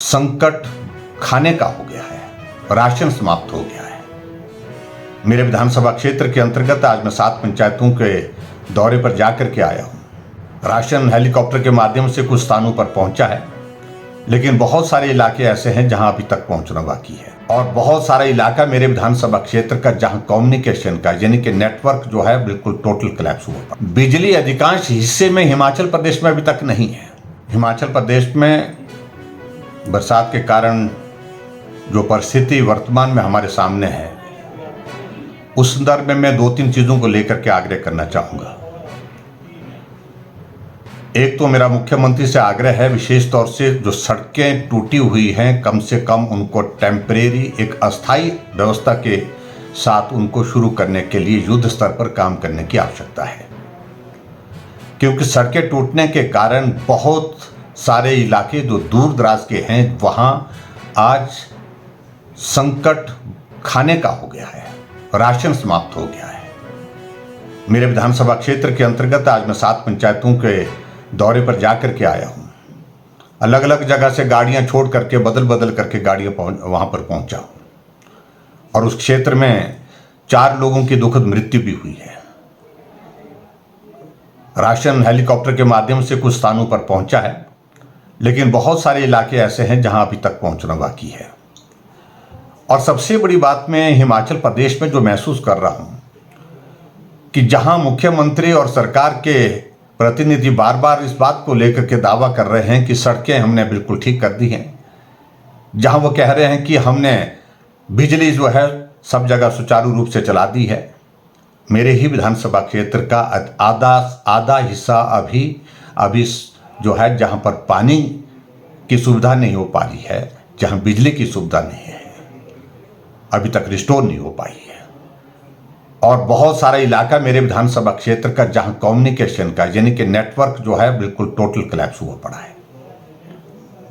संकट खाने का हो गया है, राशन समाप्त हो गया है। मेरे विधानसभा क्षेत्र के अंतर्गत आज मैं 7 पंचायतों के दौरे पर जाकर के आया हूं। राशन हेलीकॉप्टर के माध्यम से कुछ स्थानों पर पहुंचा है, लेकिन बहुत सारे इलाके ऐसे हैं जहां अभी तक पहुंचना बाकी है और बहुत सारा इलाका मेरे विधानसभा क्षेत्र का जहां कम्युनिकेशन का यानी कि नेटवर्क जो है बिल्कुल टोटल कोलैप्स हुआ। बिजली अधिकांश हिस्से में हिमाचल प्रदेश में अभी तक नहीं है। हिमाचल प्रदेश में बरसात के कारण जो परिस्थिति वर्तमान में हमारे सामने है, उस संदर्भ में मैं 2-3 चीजों को लेकर के आग्रह करना चाहूंगा। एक तो मेरा मुख्यमंत्री से आग्रह है, विशेष तौर से जो सड़कें टूटी हुई हैं कम से कम उनको टेम्परेरी एक अस्थायी व्यवस्था के साथ उनको शुरू करने के लिए युद्ध स्तर पर काम करने की आवश्यकता है, क्योंकि सड़कें टूटने के कारण बहुत सारे इलाके जो दूर दराज के हैं वहाँ आज संकट खाने का हो गया है, राशन समाप्त हो गया है। मेरे विधानसभा क्षेत्र के अंतर्गत आज मैं 7 पंचायतों के दौरे पर जाकर के आया हूँ। अलग अलग जगह से गाड़ियाँ छोड़ करके बदल बदल करके गाड़ियाँ वहाँ पर पहुँचा और उस क्षेत्र में 4 लोगों की दुखद मृत्यु भी हुई है। राशन हेलीकॉप्टर के माध्यम से कुछ स्थानों पर पहुँचा है, लेकिन बहुत सारे इलाके ऐसे हैं जहां अभी तक पहुंचना बाकी है। और सबसे बड़ी बात मैं हिमाचल प्रदेश में जो महसूस कर रहा हूं कि जहां मुख्यमंत्री और सरकार के प्रतिनिधि बार बार इस बात को लेकर के दावा कर रहे हैं कि सड़कें हमने बिल्कुल ठीक कर दी हैं, जहां वो कह रहे हैं कि हमने बिजली जो है सब जगह सुचारू रूप से चला दी है, मेरे ही विधानसभा क्षेत्र का आधा हिस्सा अभी जो है जहां पर पानी की सुविधा नहीं हो पा रही है, जहां बिजली की सुविधा नहीं है, अभी तक रिस्टोर नहीं हो पाई है। और बहुत सारा इलाका मेरे विधानसभा क्षेत्र का जहां कम्युनिकेशन का यानी कि नेटवर्क जो है बिल्कुल टोटल कोलैप्स हुआ पड़ा है।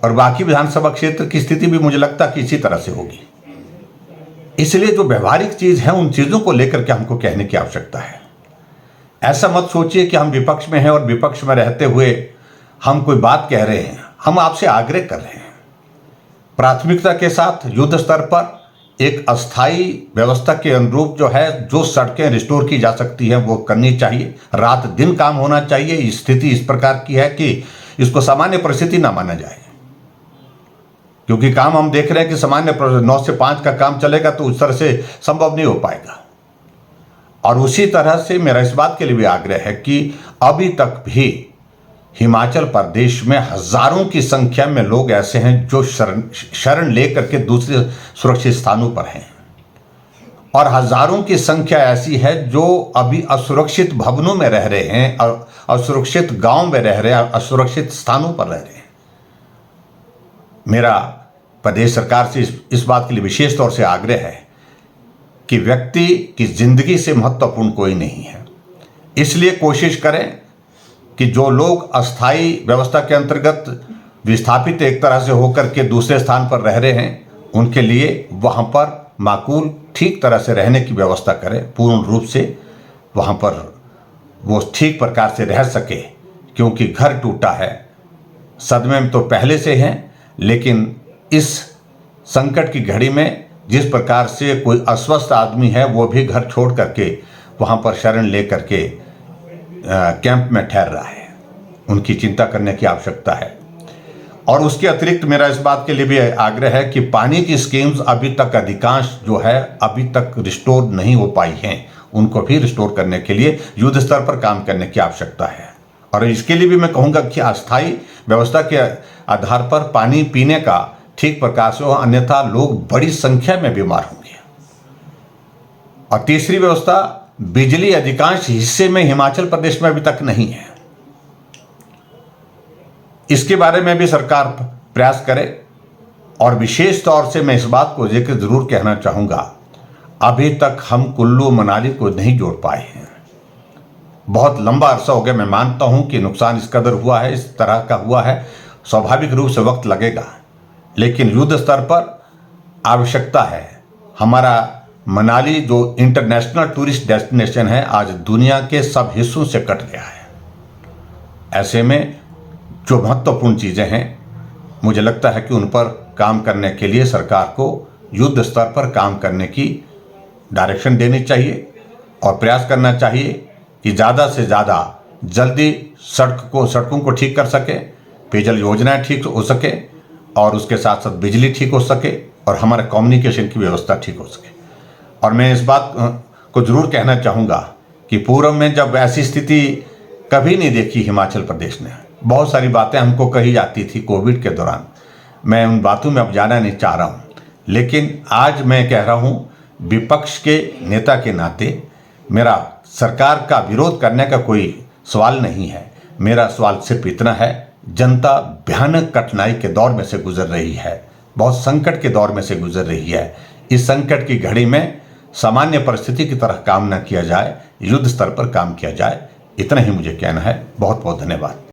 और बाकी विधानसभा क्षेत्र की स्थिति भी मुझे लगता है कि इसी तरह से होगी। इसलिए जो व्यवहारिक चीज है उन चीजों को लेकर के हमको कहने की आवश्यकता है। ऐसा मत सोचिए कि हम विपक्ष में हैं और विपक्ष में रहते हुए हम कोई बात कह रहे हैं। हम आपसे आग्रह कर रहे हैं, प्राथमिकता के साथ युद्ध स्तर पर एक अस्थायी व्यवस्था के अनुरूप जो है जो सड़कें रिस्टोर की जा सकती हैं वो करनी चाहिए। रात दिन काम होना चाहिए। स्थिति इस प्रकार की है कि इसको सामान्य परिस्थिति ना माना जाए, क्योंकि काम हम देख रहे हैं कि सामान्य 9 से 5 का काम चलेगा तो उस तरह से संभव नहीं हो पाएगा। और उसी तरह से मेरा इस बात के लिए भी आग्रह है कि अभी तक भी हिमाचल प्रदेश में हजारों की संख्या में लोग ऐसे हैं जो शरण लेकर के दूसरे सुरक्षित स्थानों पर हैं, और हजारों की संख्या ऐसी है जो अभी असुरक्षित भवनों में रह रहे हैं, असुरक्षित गांव में रह रहे हैं, असुरक्षित स्थानों पर रह रहे हैं। मेरा प्रदेश सरकार से इस बात के लिए विशेष तौर से आग्रह है कि व्यक्ति की जिंदगी से महत्वपूर्ण कोई नहीं है। इसलिए कोशिश करें कि जो लोग अस्थायी व्यवस्था के अंतर्गत विस्थापित एक तरह से होकर के दूसरे स्थान पर रह रहे हैं, उनके लिए वहाँ पर माकूल ठीक तरह से रहने की व्यवस्था करें, पूर्ण रूप से वहाँ पर वो ठीक प्रकार से रह सके, क्योंकि घर टूटा है। सदमे में तो पहले से हैं, लेकिन इस संकट की घड़ी में जिस प्रकार से कोई अस्वस्थ आदमी है वो भी घर छोड़ करके वहाँ पर शरण ले करके कैंप में ठहर रहा है, उनकी चिंता करने की आवश्यकता है। और उसके अतिरिक्त मेरा इस बात के लिए भी आग्रह है कि पानी की स्कीम्स अभी तक अधिकांश जो है अभी तक रिस्टोर नहीं हो पाई हैं, उनको भी रिस्टोर करने के लिए युद्ध स्तर पर काम करने की आवश्यकता है। और इसके लिए भी मैं कहूँगा कि अस्थायी व्यवस्था के आधार पर पानी पीने का ठीक प्रकार से हो, अन्यथा लोग बड़ी संख्या में बीमार होंगे। और तीसरी व्यवस्था, बिजली अधिकांश हिस्से में हिमाचल प्रदेश में अभी तक नहीं है। इसके बारे में भी सरकार प्रयास करे। और विशेष तौर से मैं इस बात को जिक्र जरूर कहना चाहूंगा, अभी तक हम कुल्लू मनाली को नहीं जोड़ पाए हैं। बहुत लंबा अरसा हो गया। मैं मानता हूं कि नुकसान इस कदर हुआ है, इस तरह का हुआ है, स्वाभाविक रूप से वक्त लगेगा, लेकिन युद्ध स्तर पर आवश्यकता है। हमारा मनाली जो इंटरनेशनल टूरिस्ट डेस्टिनेशन है, आज दुनिया के सब हिस्सों से कट गया है। ऐसे में जो महत्वपूर्ण चीज़ें हैं मुझे लगता है कि उन पर काम करने के लिए सरकार को युद्ध स्तर पर काम करने की डायरेक्शन देनी चाहिए और प्रयास करना चाहिए कि ज़्यादा से ज़्यादा जल्दी सड़कों को ठीक कर सके, पेयजल योजनाएं ठीक हो सके और उसके साथ साथ बिजली ठीक हो सके और हमारे कम्युनिकेशन की व्यवस्था ठीक हो सके। और मैं इस बात को ज़रूर कहना चाहूँगा कि पूर्व में जब ऐसी स्थिति कभी नहीं देखी हिमाचल प्रदेश ने, बहुत सारी बातें हमको कही जाती थी कोविड के दौरान, मैं उन बातों में अब जाना नहीं चाह रहा हूँ, लेकिन आज मैं कह रहा हूँ विपक्ष के नेता के नाते मेरा सरकार का विरोध करने का कोई सवाल नहीं है। मेरा सवाल सिर्फ इतना है, जनता भयानक कठिनाई के दौर में से गुजर रही है, बहुत संकट के दौर में से गुजर रही है। इस संकट की घड़ी में सामान्य परिस्थिति की तरह काम न किया जाए, युद्ध स्तर पर काम किया जाए। इतना ही मुझे कहना है। बहुत बहुत धन्यवाद।